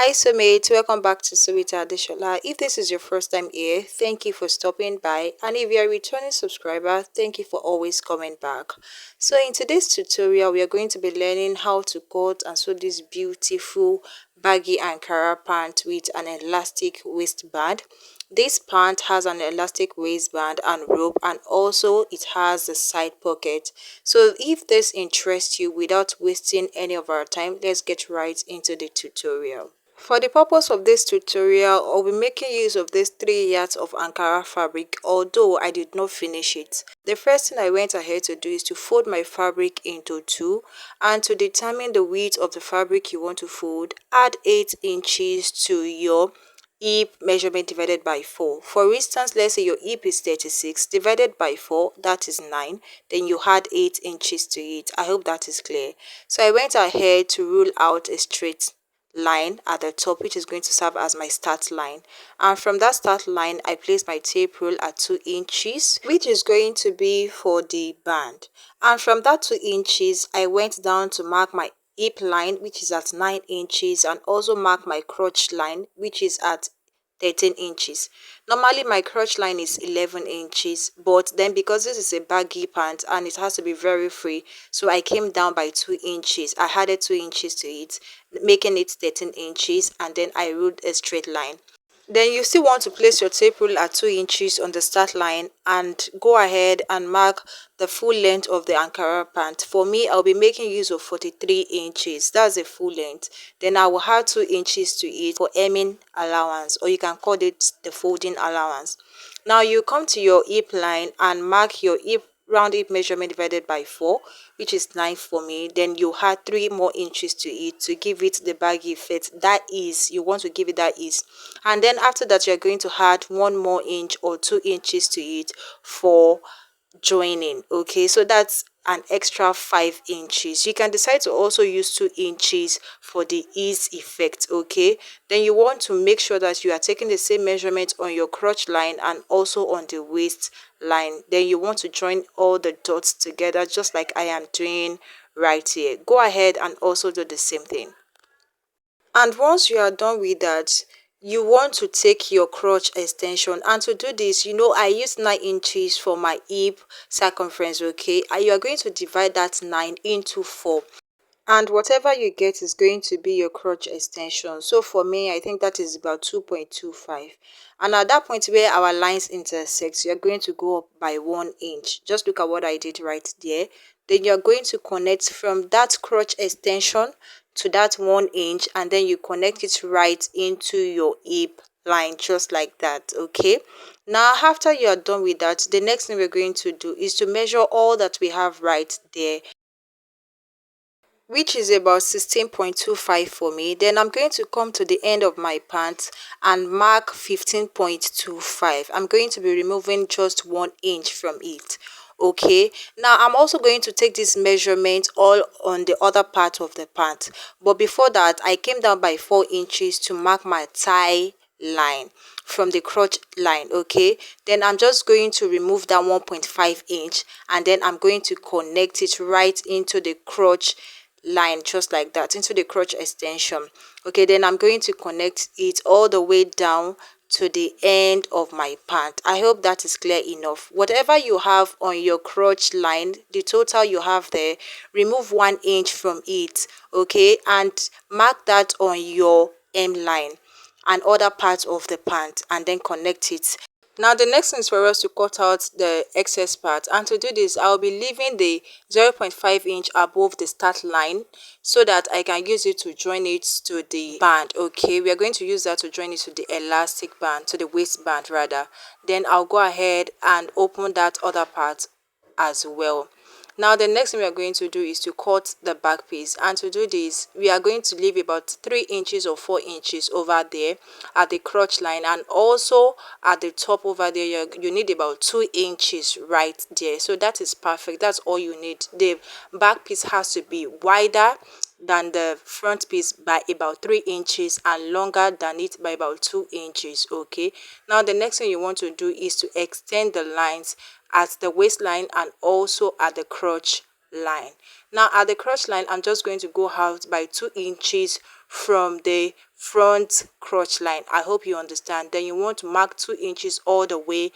Hi, Sumit. Welcome back to Sumita Adeshola. If this is your first time here, thank you for stopping by. And if you're a returning subscriber, thank you for always coming back. So in today's tutorial, we are going to be learning how to cut and sew this beautiful baggy Ankara pant with an elastic waistband. This pant has an elastic waistband and rope, and also it has a side pocket. So if this interests you, without wasting any of our time, let's get right into the tutorial. For the purpose of this tutorial, I'll be making use of this 3 yards of Ankara fabric, although I did not finish it. The first thing I went ahead to do is to fold my fabric into 2, and to determine the width of the fabric you want to fold, add 8 inches to your hip measurement divided by 4. For instance, let's say your hip is 36 divided by 4, that is 9. Then you add 8 inches to it. I hope that is clear. So I went ahead to rule out a straight line at the top, which is going to serve as my start line, and from that start line I place my tape rule at 2 inches, which is going to be for the band. And from that 2 inches I went down to mark my hip line, which is at 9 inches, and also mark my crotch line, which is at 13 inches. Normally my crotch line is 11 inches, but then because this is a baggy pant and it has to be very free, so I came down by 2 inches. I added 2 inches to it, making it 13 inches, and then I ruled a straight line. Then you still want to place your tape rule at 2 inches on the start line and go ahead and mark the full length of the Ankara pant. For me, I'll be making use of 43 inches. That's the full length. Then I will add 2 inches to it for hemming allowance, or you can call it the folding allowance. Now you come to your hip line and mark your hip round hip measurement divided by 4, which is 9 for me. Then you add 3 more inches to it to give it the baggy fit. That is, you want to give it that ease. And then after that, you're going to add 1 more inch or 2 inches to it for joining. Okay, so that's an extra 5 inches. You can decide to also use 2 inches for the ease effect. Okay, then you want to make sure that you are taking the same measurement on your crotch line and also on the waist line. Then you want to join all the dots together, just like I am doing right here. Go ahead and also do the same thing. And once you are done with that, you want to take your crotch extension, and to do this, I use 9 inches for my hip circumference. Okay, and you are going to divide that 9 into 4, and whatever you get is going to be your crotch extension. So for me, I think that is about 2.25. And at that point where our lines intersect, you're going to go up by 1 inch. Just look at what I did right there. Then you're going to connect from that crotch extension to that 1 inch, and then you connect it right into your hip line, just like that. Okay, now after you are done with that, the next thing we're going to do is to measure all that we have right there, which is about 16.25 for me. Then I'm going to come to the end of my pant and mark 15.25. I'm going to be removing just 1 inch from it. Okay, now I'm also going to take this measurement all on the other part of the pant, but before that I came down by 4 inches to mark my thigh line from the crotch line. Okay, then I'm just going to remove that 1.5 inch, and then I'm going to connect it right into the crotch line, just like that, into the crotch extension. Okay, then I'm going to connect it all the way down to the end of my pant. I hope that is clear enough. Whatever you have on your crotch line, the total you have there, remove 1 inch from it. Okay, and mark that on your hem line and other parts of the pant, and then connect it. Now the next thing is for us to cut out the excess part, and to do this I'll be leaving the 0.5 inch above the start line so that I can use it to join it to the band. Okay, we are going to use that to join it to the elastic band, to the waistband rather. Then I'll go ahead and open that other part as well. Now the next thing we are going to do is to cut the back piece, and to do this we are going to leave about 3 inches or 4 inches over there at the crotch line, and also at the top over there you need about 2 inches right there. So that is perfect. That's all you need. The back piece has to be wider than the front piece by about 3 inches and longer than it by about 2 inches. Okay, now the next thing you want to do is to extend the lines at the waistline and also at the crotch line. Now at the crotch line I'm just going to go out by 2 inches from the front crotch line. I hope you understand. Then you want to mark 2 inches all the way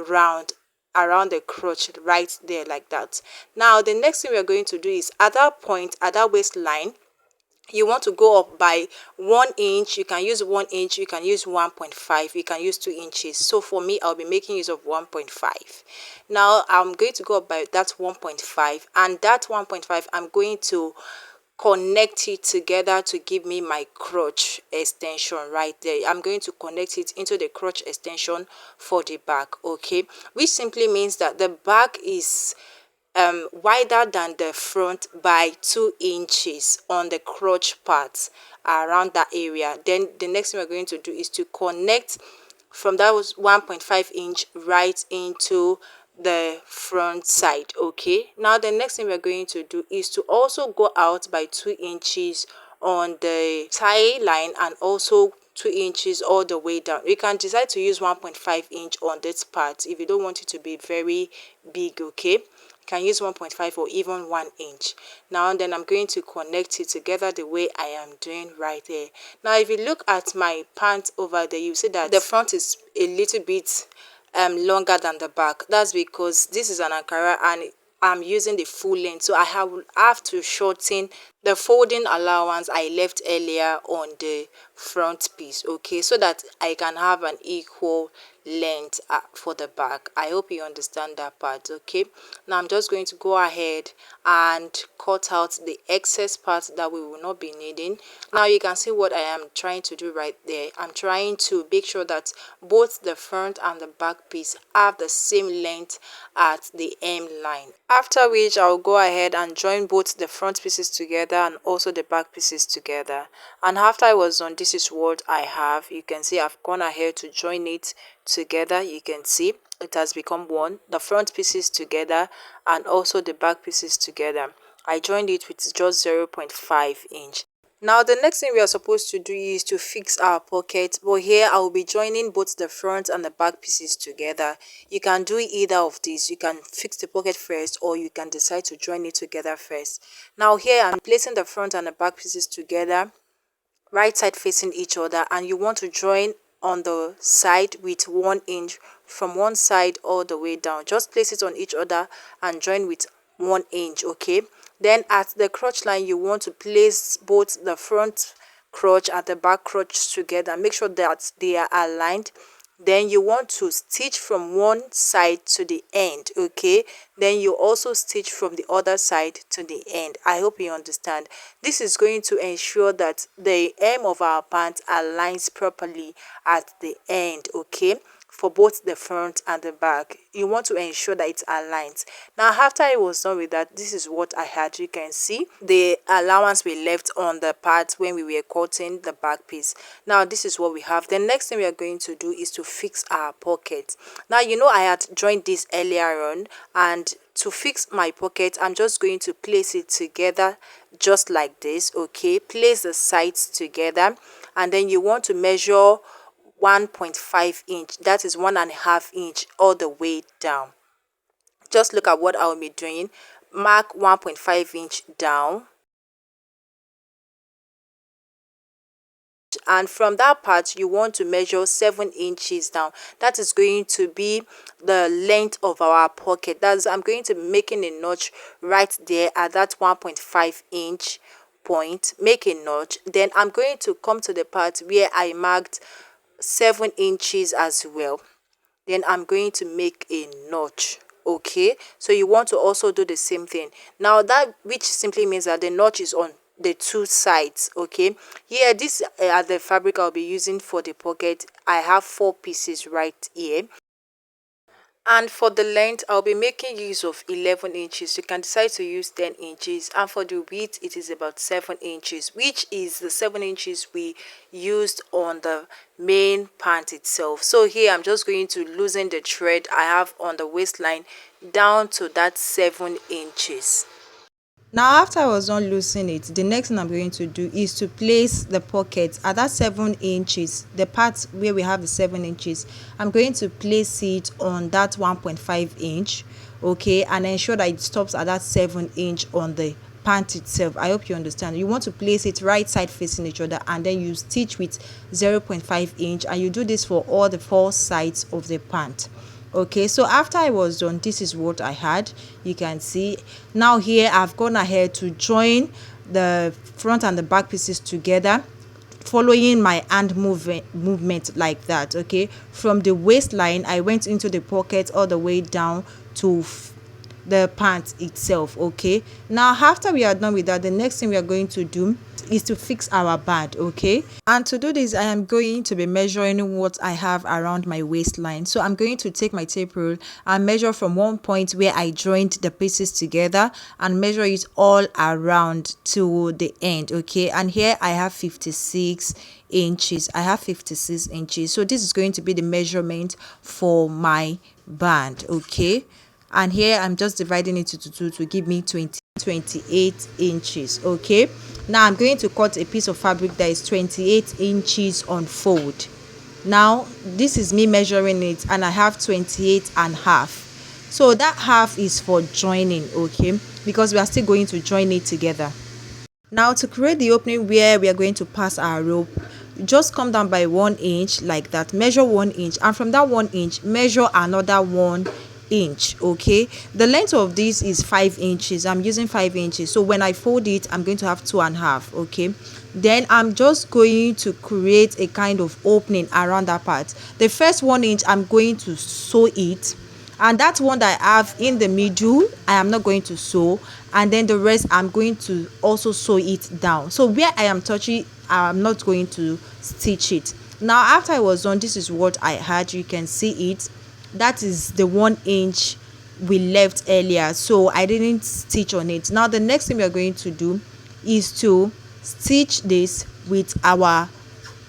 round around the crotch right there, like that. Now the next thing we are going to do is at that point, at that waistline, you want to go up by 1 inch. You can use 1 inch, you can use 1.5, you can use 2 inches. So for me, I'll be making use of 1.5. Now I'm going to go up by that 1.5, and that 1.5 I'm going to connect it together to give me my crotch extension right there. I'm going to connect it into the crotch extension for the back, okay, which simply means that the back is wider than the front by 2 inches on the crotch part around that area. Then the next thing we're going to do is to connect from that was 1.5 inch right into the front side. Okay, now the next thing we're going to do is to also go out by 2 inches on the tie line, and also 2 inches all the way down. You can decide to use 1.5 inch on this part if you don't want it to be very big. Okay, you can use 1.5 or even 1 inch. Now then I'm going to connect it together the way I am doing right there. Now if you look at my pant over there, you see that the front is a little bit longer than the back. That's because this is an Ankara and I'm using the full length, so I have to shorten the folding allowance I left earlier on the front piece, okay, so that I can have an equal length for the back. I hope you understand that part. Okay, now I'm just going to go ahead and cut out the excess parts that we will not be needing. Now you can see what I am trying to do right there. I'm trying to make sure that both the front and the back piece have the same length at the hem line, after which I'll go ahead and join both the front pieces together and also the back pieces together. And after I was done, this is what I have. You can see I've gone ahead to join it together. You can see it has become one, the front pieces together and also the back pieces together. I joined it with just 0.5 inch. Now the next thing we are supposed to do is to fix our pocket, but here I will be joining both the front and the back pieces together. You can do either of these. You can fix the pocket first, or you can decide to join it together first. Now here I'm placing the front and the back pieces together, right side facing each other, and you want to join on the side with 1 inch from one side all the way down. Just place it on each other and join with 1 inch. Okay, then at the crotch line you want to place both the front crotch and the back crotch together. Make sure that they are aligned. Then you want to stitch from one side to the end. Okay, then you also stitch from the other side to the end. I hope you understand. This is going to ensure that the hem of our pants aligns properly at the end. Okay, for both the front and the back, you want to ensure that it aligns. Now after I was done with that, this is what I had. You can see the allowance we left on the part when we were cutting the back piece. Now this is what we have. The next thing we are going to do is to fix our pocket. Now you know I had joined this earlier on, and to fix my pocket I'm just going to place it together just like this. Okay, place the sides together, and then you want to measure 1.5 inch, that is 1.5 inch all the way down. Just look at what I will be doing. Mark 1.5 inch down, and from that part you want to measure 7 inches down. That is going to be the length of our pocket. That's I'm going to be making a notch right there at that 1.5 inch point. Make a notch. Then I'm going to come to the part where I marked 7 inches as well. Then I'm going to make a notch. Okay, so you want to also do the same thing. Now that, which simply means that the notch is on the two sides. Okay, here this are the fabric I'll be using for the pocket. I have 4 pieces right here. And for the length, I'll be making use of 11 inches. You can decide to use 10 inches. And for the width, it is about 7 inches, which is the 7 inches we used on the main pant itself. So here, I'm just going to loosen the thread I have on the waistline down to that 7 inches. Now after I was done loosening it, the next thing I'm going to do is to place the pocket at that 7 inches, the part where we have the 7 inches. I'm going to place it on that 1.5 inch, okay, and ensure that it stops at that 7 inch on the pant itself. I hope you understand. You want to place it right side facing each other, and then you stitch with 0.5 inch, and you do this for all the 4 sides of the pant. Okay, so after I was done, this is what I had. You can see now here I've gone ahead to join the front and the back pieces together, following my hand movement like that. Okay, from the waistline I went into the pocket all the way down to the pant itself. Okay, now after we are done with that, the next thing we are going to do is to fix our band. Okay, and to do this I am going to be measuring what I have around my waistline. So I'm going to take my tape rule and measure from one point where I joined the pieces together and measure it all around to the end. Okay, and here I have 56 inches. I have 56 inches. So this is going to be the measurement for my band. Okay, and here I'm just dividing it into two to give me 28 inches. Okay, now I'm going to cut a piece of fabric that is 28 inches on fold. Now this is me measuring it, and I have 28 and half. So that half is for joining. Okay, because we are still going to join it together. Now to create the opening where we are going to pass our rope, just come down by 1 inch like that, measure 1 inch, and from that 1 inch measure another 1 inch. Okay, the length of this is 5 inches. I'm using 5 inches, so when I fold it I'm going to have 2.5. Okay, then I'm just going to create a kind of opening around that part. The first 1 inch I'm going to sew it, and that one that I have in the middle I am not going to sew, and then the rest I'm going to also sew it down. So where I am touching I'm not going to stitch it. Now after I was done, this is what I had. You can see it. That is the 1 inch we left earlier, so I didn't stitch on it. Now the next thing we are going to do is to stitch this with our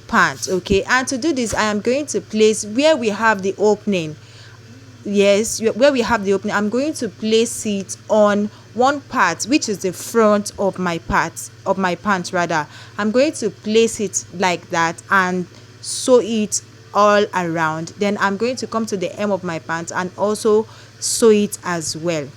pant. Okay, and to do this I am going to place where we have the opening. Yes, where we have the opening, I'm going to place it on one part, which is the front of my pants rather. I'm going to place it like that and sew it all around. Then I'm going to come to the hem of my pants and also sew it as well.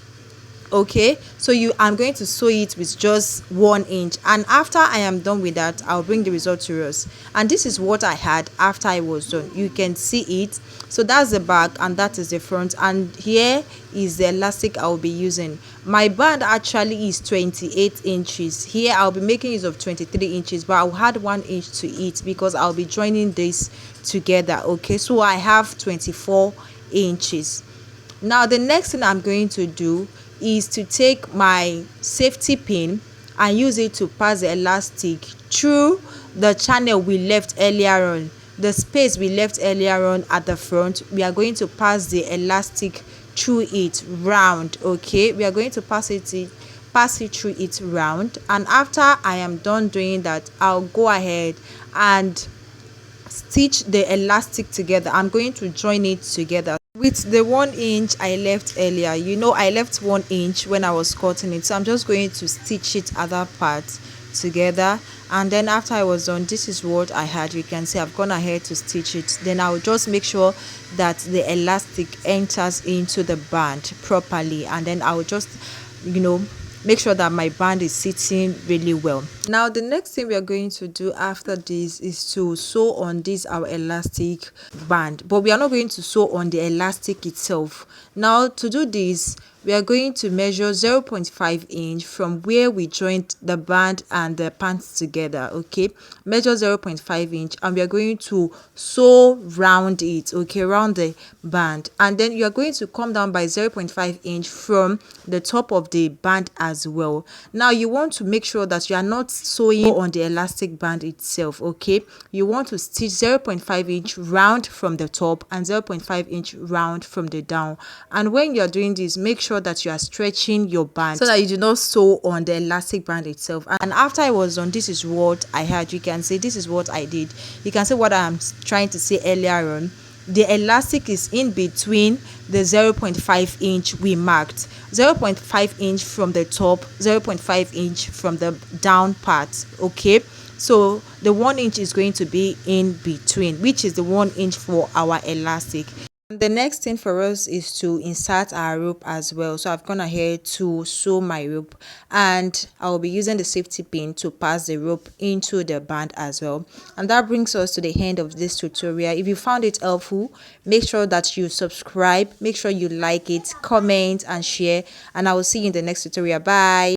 Okay, so I'm going to sew it with just 1 inch, and after I am done with that I'll bring the result to us. And this is what I had after I was done. You can see it. So that's the back and that is the front, and here is the elastic I'll be using. My band actually is 28 inches. Here I'll be making use of 23 inches, but I'll add 1 inch to it because I'll be joining this together. Okay, so I have 24 inches. Now the next thing I'm going to do is to take my safety pin and use it to pass the elastic through the channel we left earlier on, the space we left earlier on at the front. We are going to pass the elastic through it round. Okay, we are going to pass it through it round, and after I am done doing that I'll go ahead and stitch the elastic together. I'm going to join it together with the 1 inch I left earlier. I left 1 inch when I was cutting it, so I'm just going to stitch it other parts together. And then after I was done, this is what I had. You can see I've gone ahead to stitch it. Then I'll just make sure that the elastic enters into the band properly, and then I'll just make sure that my band is sitting really well. Now the next thing we are going to do after this is to sew on this our elastic band, but we are not going to sew on the elastic itself. Now to do this we are going to measure 0.5 inch from where we joined the band and the pants together. Okay, measure 0.5 inch and we are going to sew round it. Okay, around the band, and then you are going to come down by 0.5 inch from the top of the band as well. Now you want to make sure that you are not sewing on the elastic band itself. Okay, you want to stitch 0.5 inch round from the top and 0.5 inch round from the down. And when you are doing this, make sure that you are stretching your band so that you do not sew on the elastic band itself. And after I was done, this is what I had. You can see this is what I did. You can see what I'm trying to say earlier on. The elastic is in between the 0.5 inch we marked. 0.5 inch from the top, 0.5 inch from the down part. Okay, so the 1 inch is going to be in between, which is the 1 inch for our elastic. The next thing for us is to insert our rope as well. So I've gone ahead to sew my rope, and I'll be using the safety pin to pass the rope into the band as well. And that brings us to the end of this tutorial. If you found it helpful, make sure that you subscribe, make sure you like it, comment and share, and I will see you in the next tutorial. Bye.